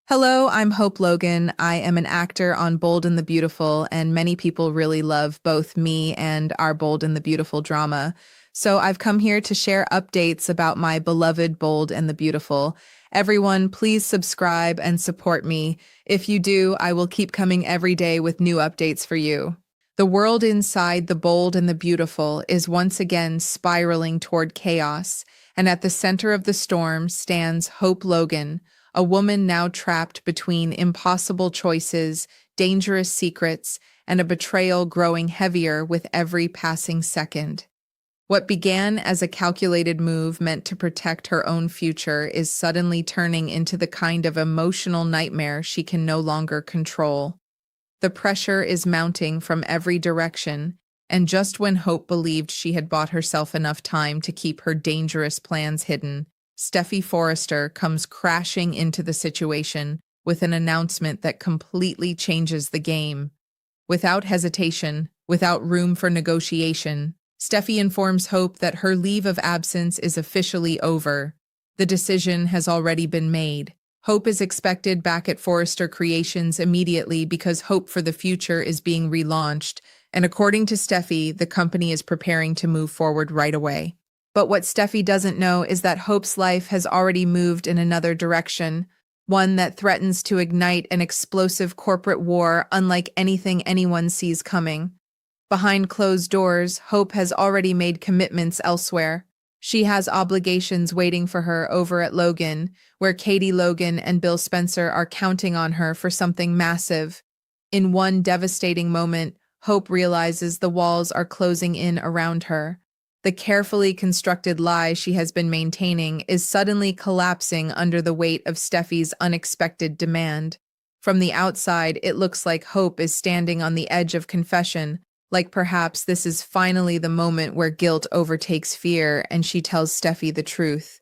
Hello, I'm Hope Logan. I am an actor on Bold and the Beautiful, and many people really love both me and our Bold and the Beautiful drama. So I've come here to share updates about my beloved Bold and the Beautiful. Everyone, please subscribe and support me. If you do, I will keep coming every day with new updates for you. The world inside the Bold and the Beautiful is once again spiraling toward chaos, and at the center of the storm stands Hope Logan, a woman now trapped between impossible choices, dangerous secrets, and a betrayal growing heavier with every passing second. What began as a calculated move meant to protect her own future is suddenly turning into the kind of emotional nightmare she can no longer control. The pressure is mounting from every direction, and just when Hope believed she had bought herself enough time to keep her dangerous plans hidden, Steffi Forrester comes crashing into the situation with an announcement that completely changes the game. Without hesitation, without room for negotiation, Steffi informs Hope that her leave of absence is officially over. The decision has already been made. Hope is expected back at Forrester Creations immediately because Hope for the Future is being relaunched, and according to Steffi, the company is preparing to move forward right away. But what Steffi doesn't know is that Hope's life has already moved in another direction, one that threatens to ignite an explosive corporate war unlike anything anyone sees coming. Behind closed doors, Hope has already made commitments elsewhere. She has obligations waiting for her over at Logan, where Katie Logan and Bill Spencer are counting on her for something massive. In one devastating moment, Hope realizes the walls are closing in around her. The carefully constructed lie she has been maintaining is suddenly collapsing under the weight of Steffi's unexpected demand. From the outside, it looks like Hope is standing on the edge of confession, like perhaps this is finally the moment where guilt overtakes fear and she tells Steffi the truth.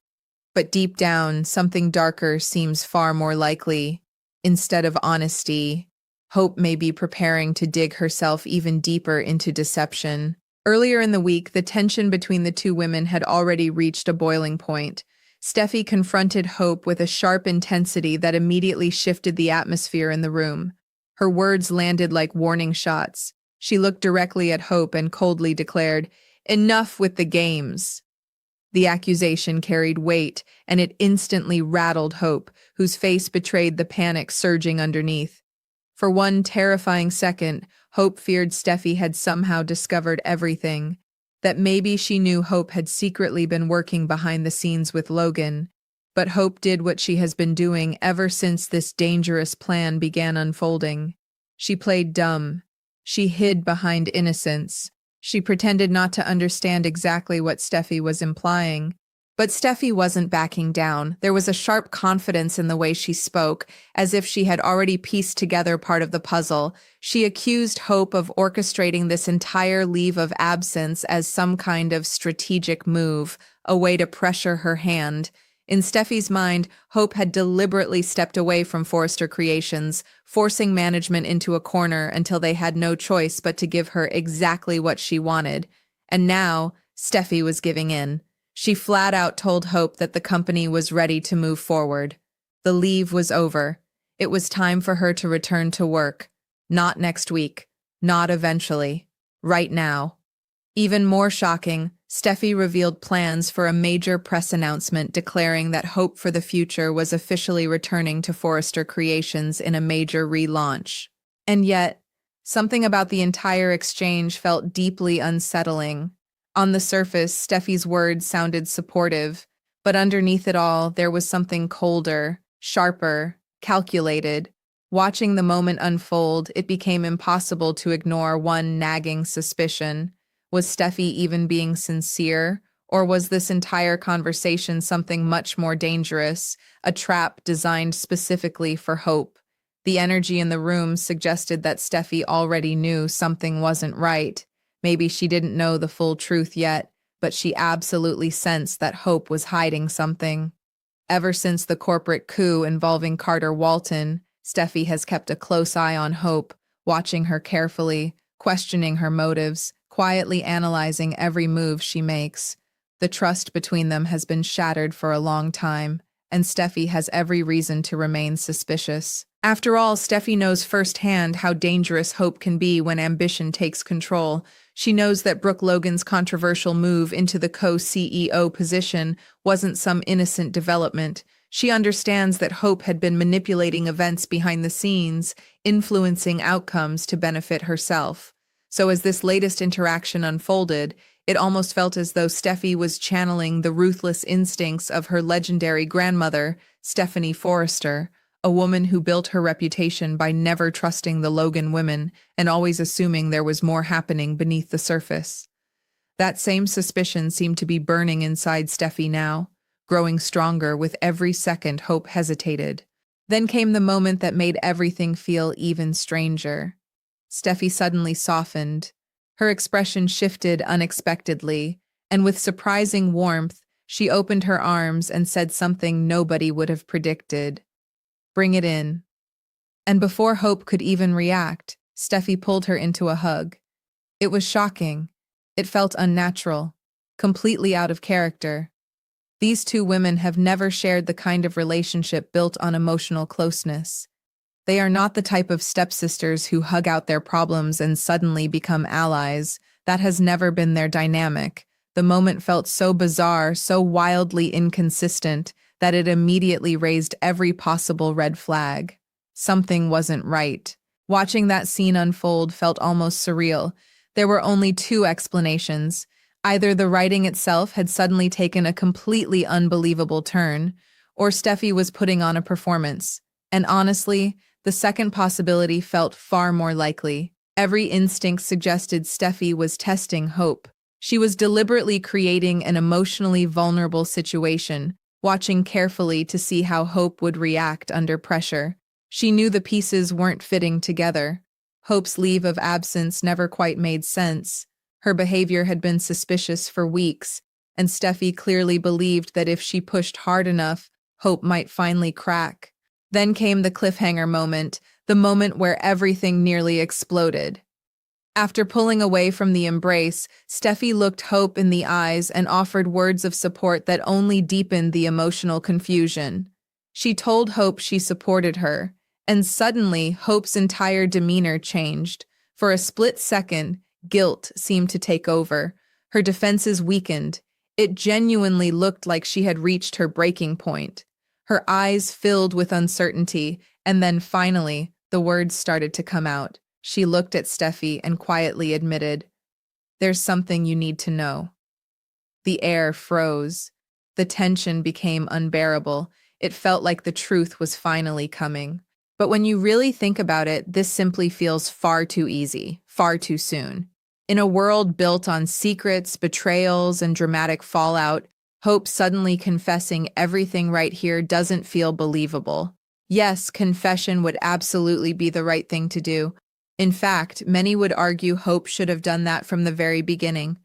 But deep down, something darker seems far more likely. Instead of honesty, Hope may be preparing to dig herself even deeper into deception. Earlier in the week, the tension between the two women had already reached a boiling point. Steffi confronted Hope with a sharp intensity that immediately shifted the atmosphere in the room. Her words landed like warning shots. She looked directly at Hope and coldly declared, "Enough with the games." The accusation carried weight, and it instantly rattled Hope, whose face betrayed the panic surging underneath. For one terrifying second, Hope feared Steffi had somehow discovered everything, that maybe she knew Hope had secretly been working behind the scenes with Logan. But Hope did what she has been doing ever since this dangerous plan began unfolding. She played dumb. She hid behind innocence. She pretended not to understand exactly what Steffi was implying. But Steffi wasn't backing down. There was a sharp confidence in the way she spoke, as if she had already pieced together part of the puzzle. She accused Hope of orchestrating this entire leave of absence as some kind of strategic move, a way to pressure her hand. In Steffi's mind, Hope had deliberately stepped away from Forrester Creations, forcing management into a corner until they had no choice but to give her exactly what she wanted. And now, Steffi was giving in. She flat out told Hope that the company was ready to move forward. The leave was over. It was time for her to return to work. Not next week. Not eventually. Right now. Even more shocking, Steffi revealed plans for a major press announcement declaring that Hope for the Future was officially returning to Forrester Creations in a major relaunch. And yet, something about the entire exchange felt deeply unsettling. On the surface, Steffi's words sounded supportive, but underneath it all, there was something colder, sharper, calculated. Watching the moment unfold, it became impossible to ignore one nagging suspicion. Was Steffi even being sincere, or was this entire conversation something much more dangerous, a trap designed specifically for Hope? The energy in the room suggested that Steffi already knew something wasn't right. Maybe she didn't know the full truth yet, but she absolutely sensed that Hope was hiding something. Ever since the corporate coup involving Carter Walton, Steffi has kept a close eye on Hope, watching her carefully, questioning her motives, quietly analyzing every move she makes. The trust between them has been shattered for a long time, and Steffi has every reason to remain suspicious. After all, Steffi knows firsthand how dangerous hope can be when ambition takes control. She knows that Brooke Logan's controversial move into the co-CEO position wasn't some innocent development. She understands that Hope had been manipulating events behind the scenes, influencing outcomes to benefit herself. So as this latest interaction unfolded, it almost felt as though Steffi was channeling the ruthless instincts of her legendary grandmother, Stephanie Forrester, a woman who built her reputation by never trusting the Logan women and always assuming there was more happening beneath the surface. That same suspicion seemed to be burning inside Steffi now, growing stronger with every second Hope hesitated. Then came the moment that made everything feel even stranger. Steffi suddenly softened. Her expression shifted unexpectedly, and with surprising warmth, she opened her arms and said something nobody would have predicted. "Bring it in." And before Hope could even react, Steffi pulled her into a hug. It was shocking. It felt unnatural, completely out of character. These two women have never shared the kind of relationship built on emotional closeness. They are not the type of stepsisters who hug out their problems and suddenly become allies. That has never been their dynamic. The moment felt so bizarre, so wildly inconsistent, that it immediately raised every possible red flag. Something wasn't right. Watching that scene unfold felt almost surreal. There were only two explanations. Either the writing itself had suddenly taken a completely unbelievable turn, or Steffi was putting on a performance. And honestly, the second possibility felt far more likely. Every instinct suggested Steffi was testing Hope. She was deliberately creating an emotionally vulnerable situation, watching carefully to see how Hope would react under pressure. She knew the pieces weren't fitting together. Hope's leave of absence never quite made sense. Her behavior had been suspicious for weeks, and Steffi clearly believed that if she pushed hard enough, Hope might finally crack. Then came the cliffhanger moment, the moment where everything nearly exploded. After pulling away from the embrace, Steffi looked Hope in the eyes and offered words of support that only deepened the emotional confusion. She told Hope she supported her, and suddenly Hope's entire demeanor changed. For a split second, guilt seemed to take over. Her defenses weakened. It genuinely looked like she had reached her breaking point. Her eyes filled with uncertainty, and then finally, the words started to come out. She looked at Steffi and quietly admitted, "There's something you need to know." The air froze. The tension became unbearable. It felt like the truth was finally coming. But when you really think about it, this simply feels far too easy, far too soon. In a world built on secrets, betrayals, and dramatic fallout, Hope suddenly confessing everything right here doesn't feel believable. Yes, confession would absolutely be the right thing to do. In fact, many would argue Hope should have done that from the very beginning.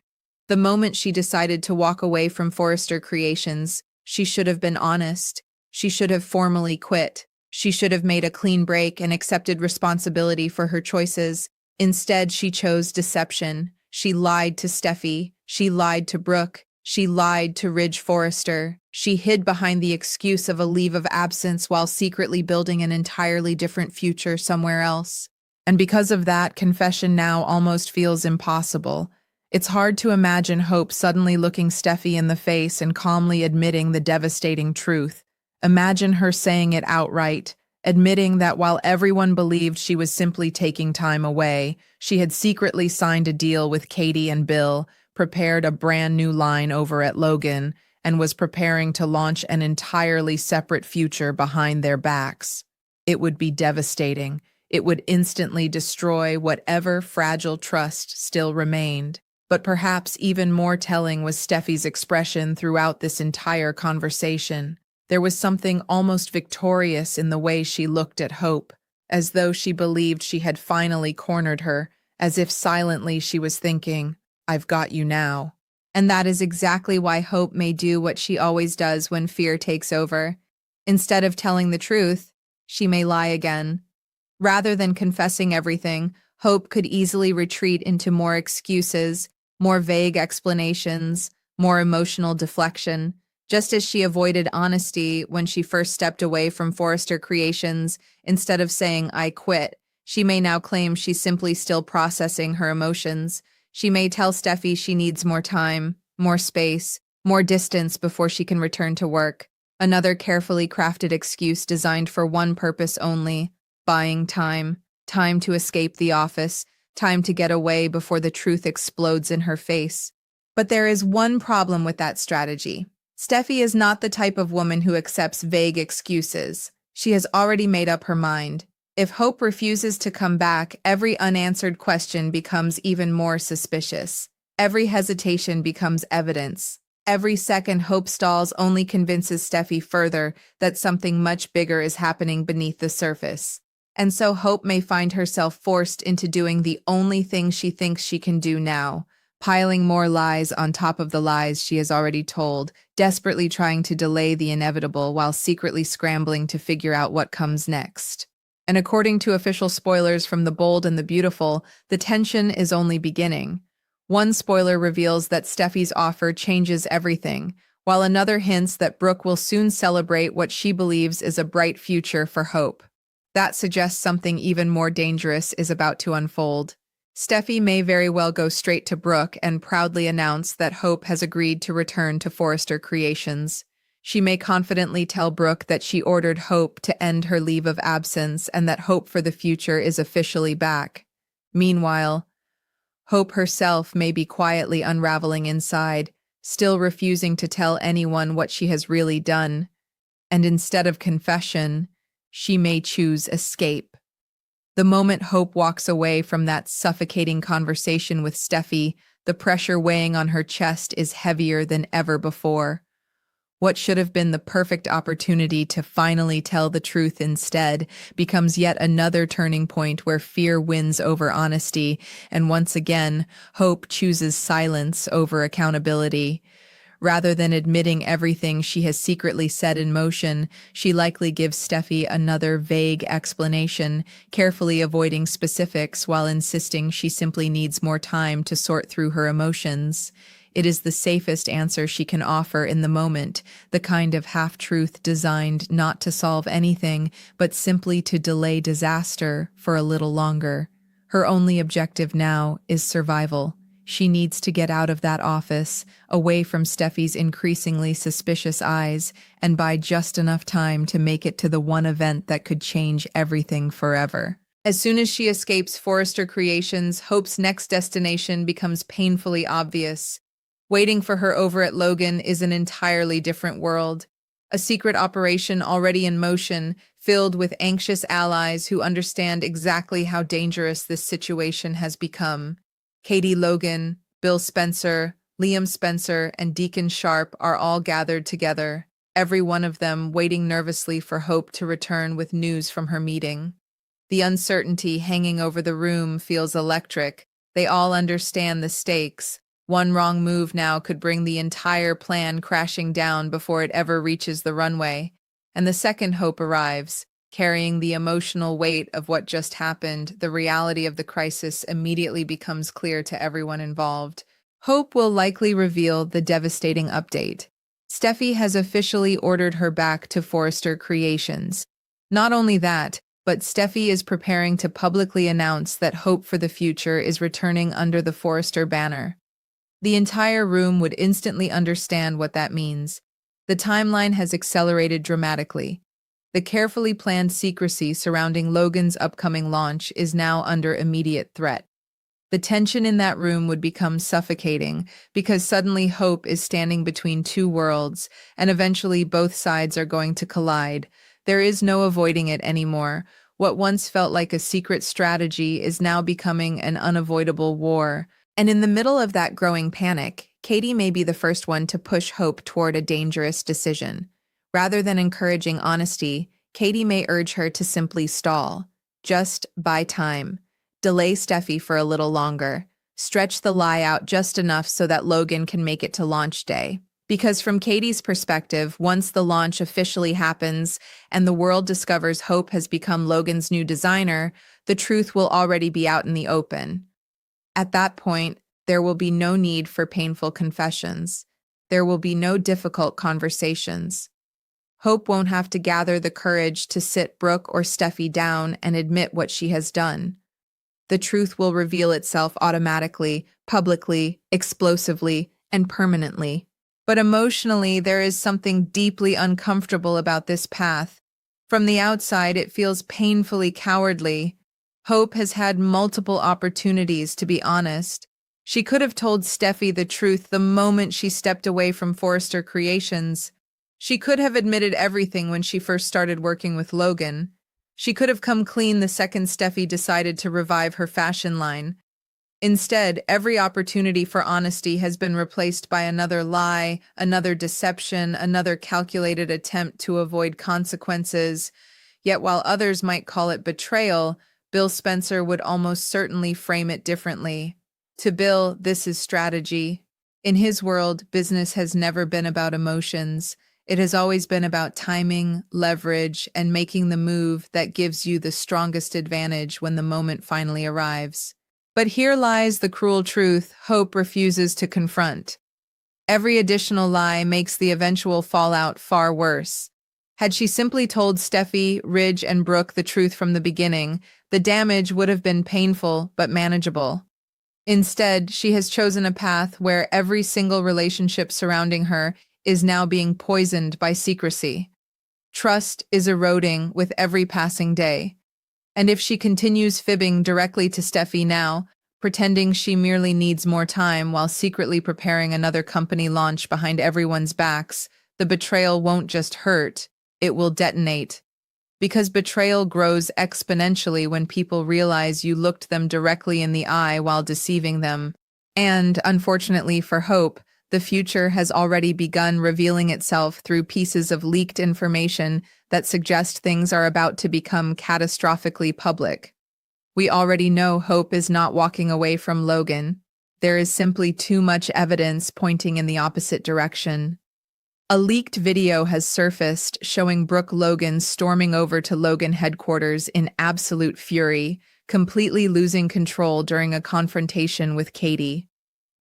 The moment she decided to walk away from Forrester Creations, she should have been honest. She should have formally quit. She should have made a clean break and accepted responsibility for her choices. Instead, she chose deception. She lied to Steffi. She lied to Brooke. She lied to Ridge Forrester. She hid behind the excuse of a leave of absence while secretly building an entirely different future somewhere else. And because of that, confession now almost feels impossible. It's hard to imagine Hope suddenly looking Steffi in the face and calmly admitting the devastating truth. Imagine her saying it outright, admitting that while everyone believed she was simply taking time away, she had secretly signed a deal with Katie and Bill, prepared a brand new line over at Logan, and was preparing to launch an entirely separate future behind their backs. It would be devastating. It would instantly destroy whatever fragile trust still remained. But perhaps even more telling was Steffi's expression throughout this entire conversation. There was something almost victorious in the way she looked at Hope, as though she believed she had finally cornered her, as if silently she was thinking, "I've got you now." And that is exactly why Hope may do what she always does when fear takes over. Instead of telling the truth, she may lie again. Rather than confessing everything, Hope could easily retreat into more excuses, more vague explanations, more emotional deflection. Just as she avoided honesty when she first stepped away from Forrester Creations, instead of saying, "I quit," she may now claim she's simply still processing her emotions. She may tell Steffi she needs more time, more space, more distance before she can return to work. Another carefully crafted excuse designed for one purpose only: buying time. Time to escape the office, time to get away before the truth explodes in her face. But there is one problem with that strategy. Steffi is not the type of woman who accepts vague excuses. She has already made up her mind. If Hope refuses to come back, every unanswered question becomes even more suspicious. Every hesitation becomes evidence. Every second Hope stalls only convinces Steffi further that something much bigger is happening beneath the surface. And so Hope may find herself forced into doing the only thing she thinks she can do now, piling more lies on top of the lies she has already told, desperately trying to delay the inevitable while secretly scrambling to figure out what comes next. And according to official spoilers from The Bold and the Beautiful, the tension is only beginning. One spoiler reveals that Steffi's offer changes everything, while another hints that Brooke will soon celebrate what she believes is a bright future for Hope. That suggests something even more dangerous is about to unfold. Steffi may very well go straight to Brooke and proudly announce that Hope has agreed to return to Forrester Creations. She may confidently tell Brooke that she ordered Hope to end her leave of absence and that Hope for the future is officially back. Meanwhile, Hope herself may be quietly unraveling inside, still refusing to tell anyone what she has really done. And instead of confession, she may choose escape. The moment Hope walks away from that suffocating conversation with Steffi, the pressure weighing on her chest is heavier than ever before. What should have been the perfect opportunity to finally tell the truth instead becomes yet another turning point where fear wins over honesty, and once again, Hope chooses silence over accountability. Rather than admitting everything she has secretly set in motion, she likely gives Steffi another vague explanation, carefully avoiding specifics while insisting she simply needs more time to sort through her emotions. It is the safest answer she can offer in the moment, the kind of half-truth designed not to solve anything, but simply to delay disaster for a little longer. Her only objective now is survival. She needs to get out of that office, away from Steffi's increasingly suspicious eyes, and buy just enough time to make it to the one event that could change everything forever. As soon as she escapes Forrester Creations, Hope's next destination becomes painfully obvious. Waiting for her over at Logan is an entirely different world. A secret operation already in motion, filled with anxious allies who understand exactly how dangerous this situation has become. Katie Logan, Bill Spencer, Liam Spencer, and Deacon Sharp are all gathered together, every one of them waiting nervously for Hope to return with news from her meeting. The uncertainty hanging over the room feels electric. They all understand the stakes. One wrong move now could bring the entire plan crashing down before it ever reaches the runway. And the second Hope arrives, carrying the emotional weight of what just happened, the reality of the crisis immediately becomes clear to everyone involved. Hope will likely reveal the devastating update. Steffi has officially ordered her back to Forrester Creations. Not only that, but Steffi is preparing to publicly announce that Hope for the future is returning under the Forrester banner. The entire room would instantly understand what that means. The timeline has accelerated dramatically. The carefully planned secrecy surrounding Logan's upcoming launch is now under immediate threat. The tension in that room would become suffocating because suddenly Hope is standing between two worlds, and eventually both sides are going to collide. There is no avoiding it anymore. What once felt like a secret strategy is now becoming an unavoidable war. And in the middle of that growing panic, Katie may be the first one to push Hope toward a dangerous decision. Rather than encouraging honesty, Katie may urge her to simply stall. Just buy time. Delay Steffi for a little longer. Stretch the lie out just enough so that Logan can make it to launch day. Because from Katie's perspective, once the launch officially happens and the world discovers Hope has become Logan's new designer, the truth will already be out in the open. At that point, there will be no need for painful confessions. there will be no difficult conversations. Hope won't have to gather the courage to sit Brooke or Steffi down and admit what she has done. The truth will reveal itself automatically, publicly, explosively, and permanently. But emotionally, there is something deeply uncomfortable about this path. From the outside, it feels painfully cowardly. Hope has had multiple opportunities to be honest. She could have told Steffi the truth the moment she stepped away from Forrester Creations. She could have admitted everything when she first started working with Logan. She could have come clean the second Steffi decided to revive her fashion line. Instead, every opportunity for honesty has been replaced by another lie, another deception, another calculated attempt to avoid consequences. Yet while others might call it betrayal, Bill Spencer would almost certainly frame it differently. To Bill, this is strategy. In his world, business has never been about emotions. It has always been about timing, leverage, and making the move that gives you the strongest advantage when the moment finally arrives. But here lies the cruel truth Hope refuses to confront. Every additional lie makes the eventual fallout far worse. Had she simply told Steffi, Ridge, and Brooke the truth from the beginning, the damage would have been painful but manageable. Instead, she has chosen a path where every single relationship surrounding her is now being poisoned by secrecy. Trust is eroding with every passing day. And if she continues fibbing directly to Steffi now, pretending she merely needs more time while secretly preparing another company launch behind everyone's backs, the betrayal won't just hurt, it will detonate. Because betrayal grows exponentially when people realize you looked them directly in the eye while deceiving them. And, unfortunately for Hope, the future has already begun revealing itself through pieces of leaked information that suggest things are about to become catastrophically public. We already know Hope is not walking away from Logan. There is simply too much evidence pointing in the opposite direction. A leaked video has surfaced showing Brooke Logan storming over to Logan headquarters in absolute fury, completely losing control during a confrontation with Katie.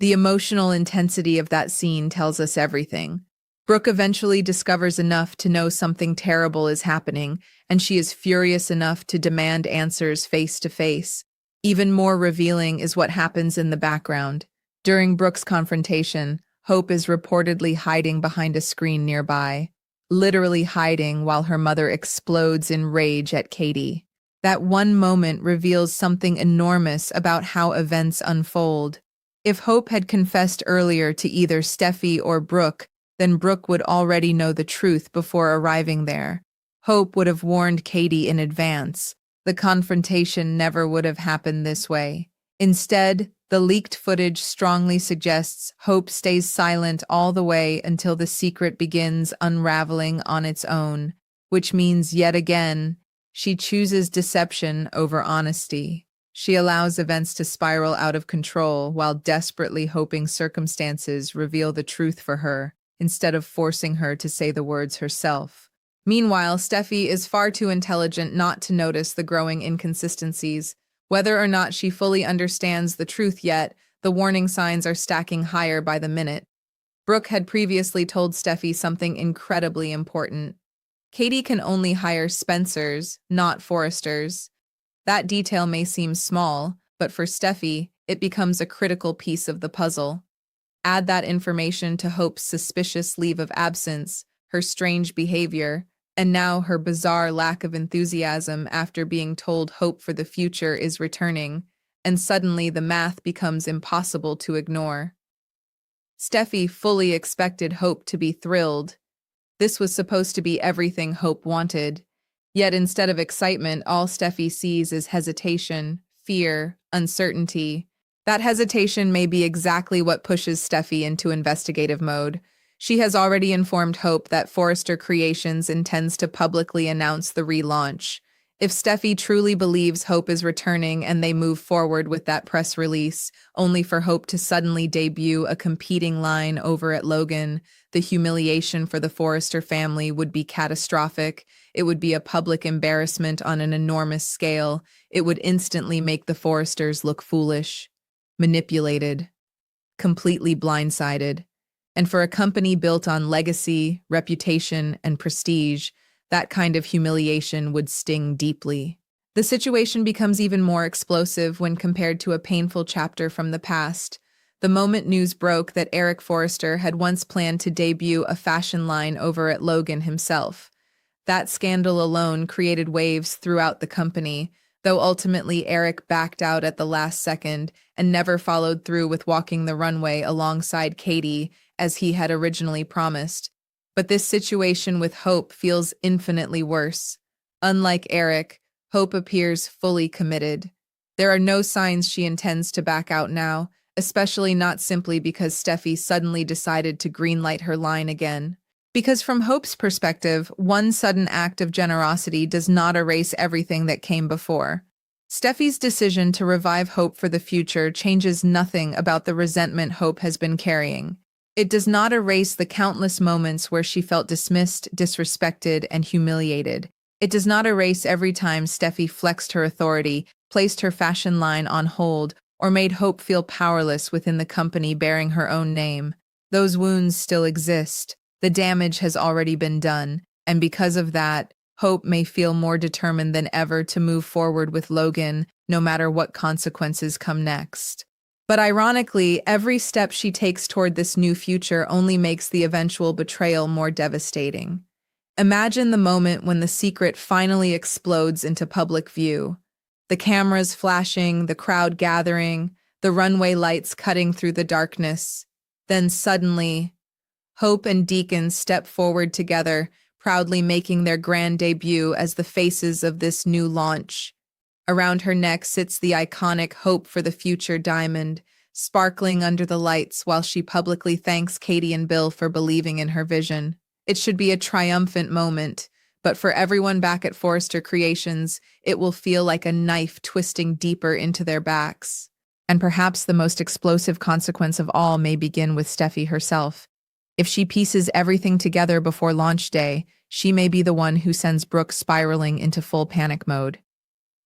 The emotional intensity of that scene tells us everything. Brooke eventually discovers enough to know something terrible is happening, and she is furious enough to demand answers face to face. Even more revealing is what happens in the background. During Brooke's confrontation, Hope is reportedly hiding behind a screen nearby, literally hiding while her mother explodes in rage at Katie. That one moment reveals something enormous about how events unfold. If Hope had confessed earlier to either Steffi or Brooke, then Brooke would already know the truth before arriving there. Hope would have warned Katie in advance. The confrontation never would have happened this way. Instead, the leaked footage strongly suggests Hope stays silent all the way until the secret begins unraveling on its own, which means yet again, she chooses deception over honesty. She allows events to spiral out of control while desperately hoping circumstances reveal the truth for her, instead of forcing her to say the words herself. Meanwhile, Steffi is far too intelligent not to notice the growing inconsistencies. Whether or not she fully understands the truth yet, the warning signs are stacking higher by the minute. Brooke had previously told Steffi something incredibly important. Katie can only hire Spencers, not Forresters. That detail may seem small, but for Steffi, it becomes a critical piece of the puzzle. Add that information to Hope's suspicious leave of absence, her strange behavior, and now her bizarre lack of enthusiasm after being told hope for the future is returning, and suddenly the math becomes impossible to ignore. Steffi fully expected Hope to be thrilled. This was supposed to be everything Hope wanted. Yet instead of excitement, all Steffi sees is hesitation, fear, uncertainty. That hesitation may be exactly what pushes Steffi into investigative mode. She has already informed Hope that Forrester Creations intends to publicly announce the relaunch. If Steffi truly believes Hope is returning and they move forward with that press release, only for Hope to suddenly debut a competing line over at Logan, the humiliation for the Forrester family would be catastrophic. It would be a public embarrassment on an enormous scale. It would instantly make the Forresters look foolish, manipulated, completely blindsided. And for a company built on legacy, reputation, and prestige, that kind of humiliation would sting deeply. The situation becomes even more explosive when compared to a painful chapter from the past. The moment news broke that Eric Forrester had once planned to debut a fashion line over at Logan himself. That scandal alone created waves throughout the company, though ultimately Eric backed out at the last second and never followed through with walking the runway alongside Katie as he had originally promised. But this situation with Hope feels infinitely worse. Unlike Eric, Hope appears fully committed. There are no signs she intends to back out now, especially not simply because Steffi suddenly decided to greenlight her line again. Because from Hope's perspective, one sudden act of generosity does not erase everything that came before. Steffi's decision to revive Hope for the future changes nothing about the resentment Hope has been carrying. It does not erase the countless moments where she felt dismissed, disrespected, and humiliated. It does not erase every time Steffi flexed her authority, placed her fashion line on hold, or made Hope feel powerless within the company bearing her own name. Those wounds still exist. The damage has already been done, and because of that, Hope may feel more determined than ever to move forward with Logan, no matter what consequences come next. But ironically, every step she takes toward this new future only makes the eventual betrayal more devastating. Imagine the moment when the secret finally explodes into public view. The cameras flashing, the crowd gathering, the runway lights cutting through the darkness. Then suddenly, Hope and Deacon step forward together, proudly making their grand debut as the faces of this new launch. Around her neck sits the iconic Hope for the Future diamond, sparkling under the lights while she publicly thanks Katie and Bill for believing in her vision. It should be a triumphant moment, but for everyone back at Forrester Creations, it will feel like a knife twisting deeper into their backs. And perhaps the most explosive consequence of all may begin with Steffi herself. If she pieces everything together before launch day, she may be the one who sends Brooke spiraling into full panic mode.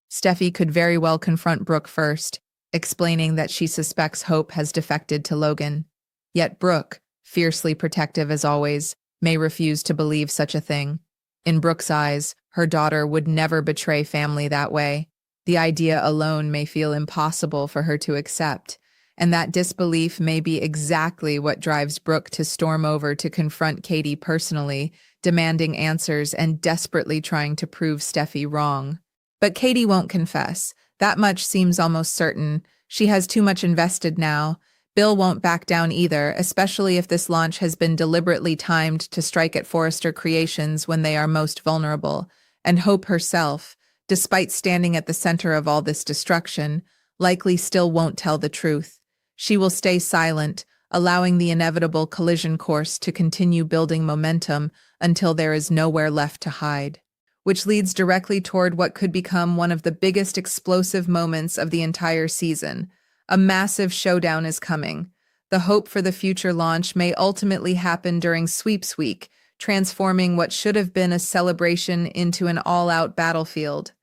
Steffi could very well confront Brooke first, explaining that she suspects Hope has defected to Logan. Yet Brooke, fiercely protective as always, may refuse to believe such a thing. In Brooke's eyes, her daughter would never betray family that way. The idea alone may feel impossible for her to accept, and that disbelief may be exactly what drives Brooke to storm over to confront Katie personally, demanding answers and desperately trying to prove Steffi wrong. But Katie won't confess. That much seems almost certain. She has too much invested now. Bill won't back down either, especially if this launch has been deliberately timed to strike at Forrester Creations when they are most vulnerable. And Hope herself, despite standing at the center of all this destruction, likely still won't tell the truth. She will stay silent, allowing the inevitable collision course to continue building momentum until there is nowhere left to hide. Which leads directly toward what could become one of the biggest explosive moments of the entire season. A massive showdown is coming. The Hope for the Future launch may ultimately happen during Sweeps Week, transforming what should have been a celebration into an all-out battlefield.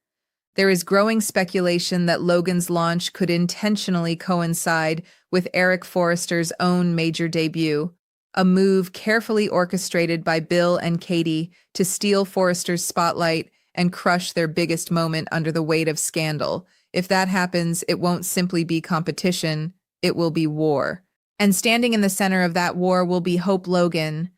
There is growing speculation that Logan's launch could intentionally coincide with Eric Forrester's own major debut, a move carefully orchestrated by Bill and Katie to steal Forrester's spotlight and crush their biggest moment under the weight of scandal. If that happens, it won't simply be competition, it will be war. And standing in the center of that war will be Hope Logan,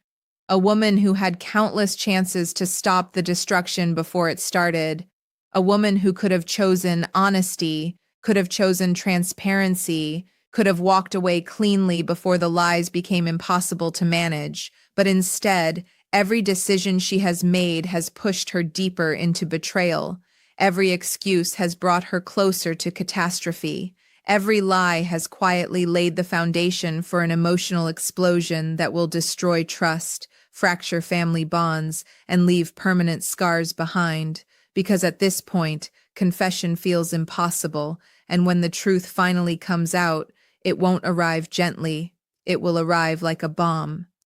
a woman who had countless chances to stop the destruction before it started, a woman who could have chosen honesty, could have chosen transparency, could have walked away cleanly before the lies became impossible to manage, but instead, every decision she has made has pushed her deeper into betrayal. Every excuse has brought her closer to catastrophe. Every lie has quietly laid the foundation for an emotional explosion that will destroy trust, fracture family bonds, and leave permanent scars behind. Because at this point, confession feels impossible, and when the truth finally comes out, it won't arrive gently. It will arrive like a bomb.